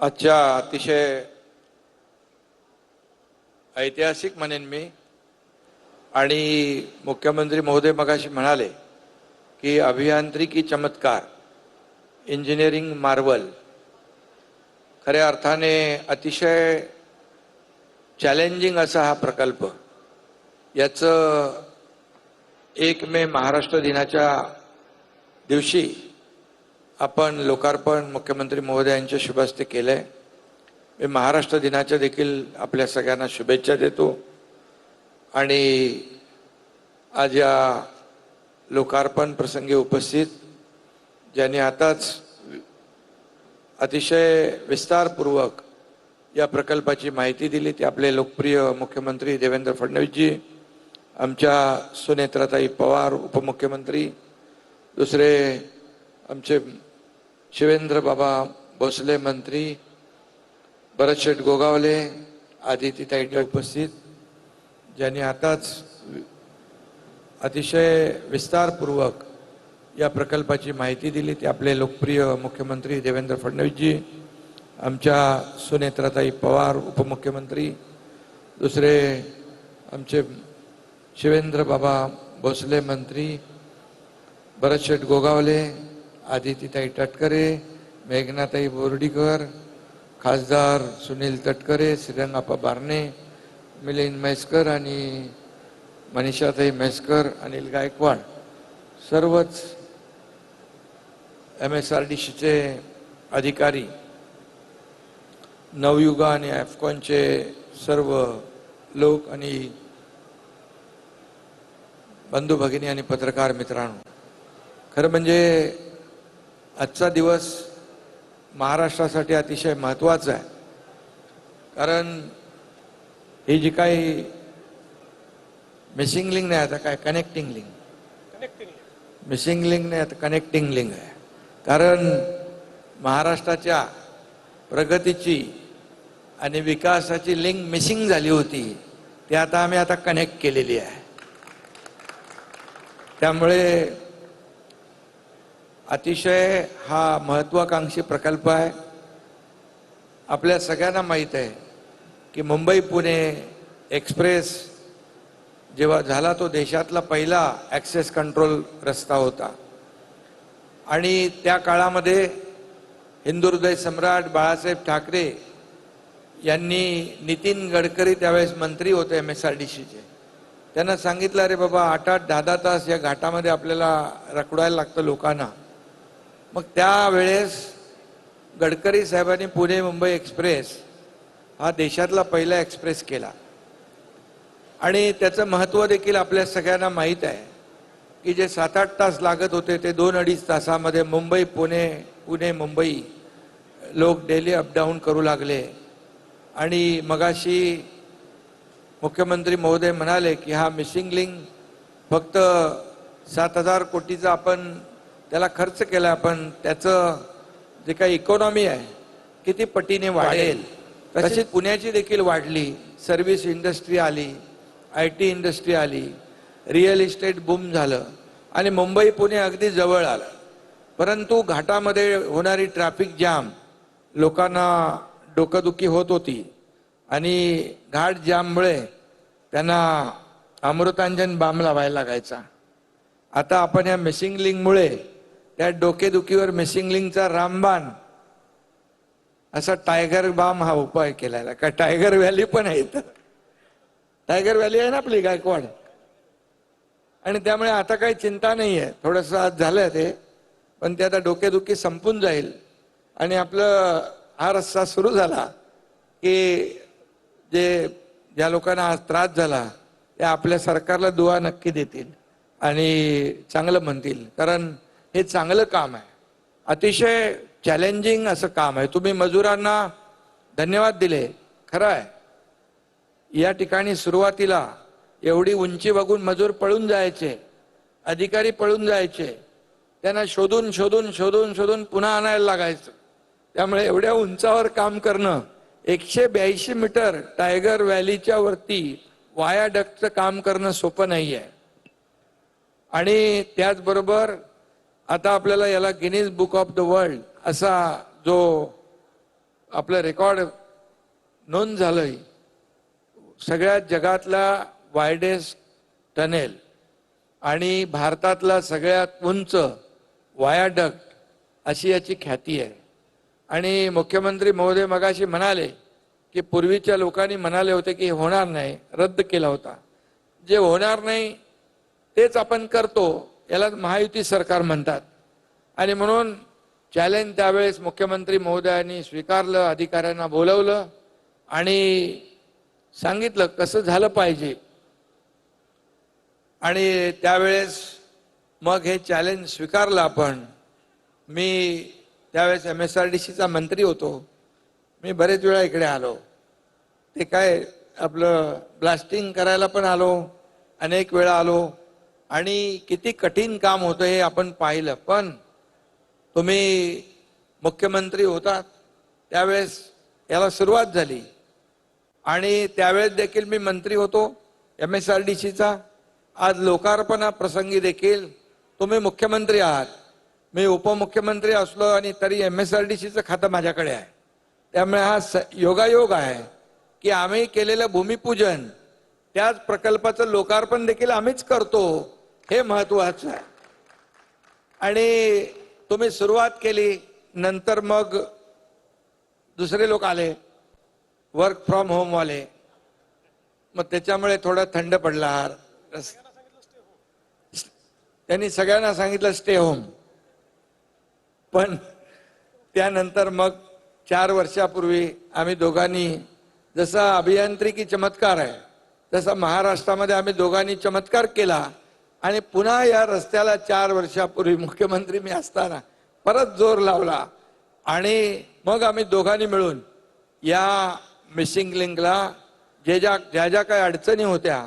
आजच्या अतिशय ऐतिहासिक म्हणेन मी आणि मुख्यमंत्री महोदय मगाशी म्हणाले की अभियांत्रिकी चमत्कार, इंजिनिअरिंग मार्वल, खऱ्या अर्थाने अतिशय चॅलेंजिंग असा हा प्रकल्प. याचं 1 मे महाराष्ट्र दिनाच्या दिवशी आपण लोकार्पण मुख्यमंत्री महोदयांच्या शुभ हस्ते केलंय. मी महाराष्ट्र दिनाच्या देखील आपल्या सगळ्यांना शुभेच्छा देतो आणि आज या लोकार्पण प्रसंगी उपस्थित ज्यांनी आताच अतिशय विस्तारपूर्वक या प्रकल्पाची माहिती दिली ते आपले लोकप्रिय मुख्यमंत्री देवेंद्र फडणवीसजी, आमच्या सुनेत्राताई पवार उपमुख्यमंत्री, दुसरे आमचे शिवेंद्र बाबा भोसले मंत्री, भरतशेठ गोगावले, आदितीताई उपस्थित ज्यांनी आताच अतिशय विस्तारपूर्वक या प्रकल्पाची माहिती दिली ते आपले लोकप्रिय मुख्यमंत्री देवेंद्र फडणवीसजी, आमच्या सुनेत्राताई पवार उपमुख्यमंत्री, दुसरे आमचे शिवेंद्र बाबा भोसले मंत्री, भरतशेठ गोगावले, आदितीताई तटकरे, मेघनाताई बोर्डीकर, खासदार सुनील तटकरे, श्रीरंगाप्पा बारणे, मिलिंद म्हैसकर आणि मनीषाताई म्हैसकर, अनिल गायकवाड, सर्वच MSRDCचे अधिकारी, नवयुगा आणि अफकॉनचे सर्व लोक आणि बंधू भगिनी आणि पत्रकार मित्रांनो, खरं म्हणजे आजचा दिवस महाराष्ट्रासाठी अतिशय महत्त्वाचा आहे. कारण ही जी काही मिसिंग लिंक नाही, आता काय कनेक्टिंग लिंक, मिसिंग लिंक नाही आता कनेक्टिंग लिंक आहे. कारण महाराष्ट्राच्या प्रगतीची आणि विकासाची लिंक मिसिंग झाली होती, ती आता आम्ही कनेक्ट केलेली आहे. त्यामुळे अतिशय हा महत्त्वाकांक्षी प्रकल्प आहे. आपल्या सगळ्यांना माहीत आहे की मुंबई पुणे एक्सप्रेस जेव्हा झाला तो देशातला पहिला ॲक्सेस कंट्रोल रस्ता होता आणि त्या काळामध्ये हिंदुहृदय सम्राट बाळासाहेब ठाकरे यांनी नितीन गडकरी त्यावेळेस मंत्री होते MSRDCचे, त्यांना सांगितलं, अरे बाबा 8-8, 10-10 तास या घाटामध्ये आपल्याला रखडायला लागतं लोकांना. मग त्यावेळेस गडकरी साहेबांनी पुणे मुंबई एक्सप्रेस हा देशातला पहिला एक्सप्रेस केला आणि त्याचं महत्त्व देखील आपल्या सगळ्यांना माहीत आहे की जे 7-8 तास लागत होते ते 2-2.5 तासामध्ये मुंबई पुणे, पुणे मुंबई लोक डेली अपडाऊन करू लागले. आणि मगाशी मुख्यमंत्री महोदय म्हणाले की हा मिसिंग लिंक फक्त 7,000 कोटीचा आपण त्याला खर्च केला, पण त्याचं जे काही इकॉनॉमी आहे किती पटीने वाढेल. तशीच पुण्याची देखील वाढली, सर्व्हिस इंडस्ट्री आली, IT इंडस्ट्री आली, रिअल इस्टेट बूम झालं आणि मुंबई पुणे अगदी जवळ आलं. परंतु घाटामध्ये होणारी ट्रॅफिक जाम लोकांना डोकंदुखी होत होती आणि घाट जाममुळे त्यांना अमृतांजन बाम लावायला लागायचा. आता आपण या मिसिंग लिंकमुळे त्या डोकेदुखीवर मिसिंग लिंकचा रामबाण असा टायगर बाम हा उपाय केलेला. काय टायगर व्हॅली पण आहे इथं, टायगर व्हॅली आहे ना आपली गायकवाड, आणि त्यामुळे आता काही चिंता नाही आहे. थोडंसं आज झालंय ते, पण ते आता डोकेदुखी संपून जाईल आणि आपलं हा रस्ता सुरू झाला की ज्या लोकांना आज त्रास झाला ते आपल्या सरकारला दुआ नक्की देतील आणि चांगलं म्हणतील. कारण हे चांगलं काम आहे, अतिशय चॅलेंजिंग असं काम आहे. तुम्ही मजुरांना धन्यवाद दिले, खरं आहे. या ठिकाणी सुरुवातीला एवढी उंची बघून मजूर पळून जायचे, अधिकारी पळून जायचे, त्यांना शोधून शोधून शोधून शोधून पुन्हा आणायला लागायचं. त्यामुळे एवढ्या उंचावर काम करणं, 182 मीटर टायगर व्हॅलीच्या वरती वायाडक्टचं काम करणं सोपं नाही आहे. आणि त्याचबरोबर आता आपल्याला याला Guinness book of the world असा जो आपलं रेकॉर्ड नोंद झालंय. सगळ्यात जगातला वायडेस्ट टनेल आणि भारतातला सगळ्यात उंच वायाडक्ट अशी याची ख्याती आहे. आणि मुख्यमंत्री महोदय मगाशी म्हणाले की पूर्वीच्या लोकांनी म्हणाले होते की होणार नाही, रद्द केला होता. जे होणार नाही तेच आपण करतो, याला महायुती सरकार म्हणतात. आणि म्हणून चॅलेंज त्यावेळेस मुख्यमंत्री महोदयांनी स्वीकारलं, अधिकाऱ्यांना बोलवलं आणि सांगितलं कसं झालं पाहिजे. आणि त्यावेळेस मग हे चॅलेंज स्वीकारलं आपण. मी त्यावेळेस MSRDCचा मंत्री होतो. मी बरेच वेळा इकडे आलो. ते काय आपलं ब्लास्टिंग करायला पण आलो, अनेक वेळा आलो आणि किती कठीण काम होतं हे आपण पाहिलं. पण तुम्ही मुख्यमंत्री होतात त्यावेळेस याला सुरुवात झाली आणि त्यावेळेस देखील मी मंत्री होतो MSRDCचा. आज लोकार्पणाप्रसंगी देखील तुम्ही मुख्यमंत्री आहात, मी उपमुख्यमंत्री असलो आणि तरी MSRDCचं खातं माझ्याकडे आहे. त्यामुळे हा योगायोग आहे की आम्ही केलेलं भूमिपूजन त्याच प्रकल्पाचं लोकार्पण देखील आम्हीच करतो, हे महत्वाचं आहे. आणि तुम्ही सुरुवात केली, नंतर मग दुसरे लोक आले वर्क फ्रॉम होम वाले, मग त्याच्यामुळे थोडा थंड पडला. त्यांनी सगळ्यांना सांगितलं स्टे होम. पण त्यानंतर मग 4 वर्षापूर्वी आम्ही दोघांनी, जसा अभियांत्रिकी चमत्कार आहे तसा महाराष्ट्रामध्ये आम्ही दोघांनी चमत्कार केला आणि पुन्हा या रस्त्याला 4 वर्षापूर्वी मुख्यमंत्री मी असताना परत जोर लावला. आणि मग आम्ही दोघांनी मिळून या मिसिंग लिंकला ज्या ज्या काही अडचणी होत्या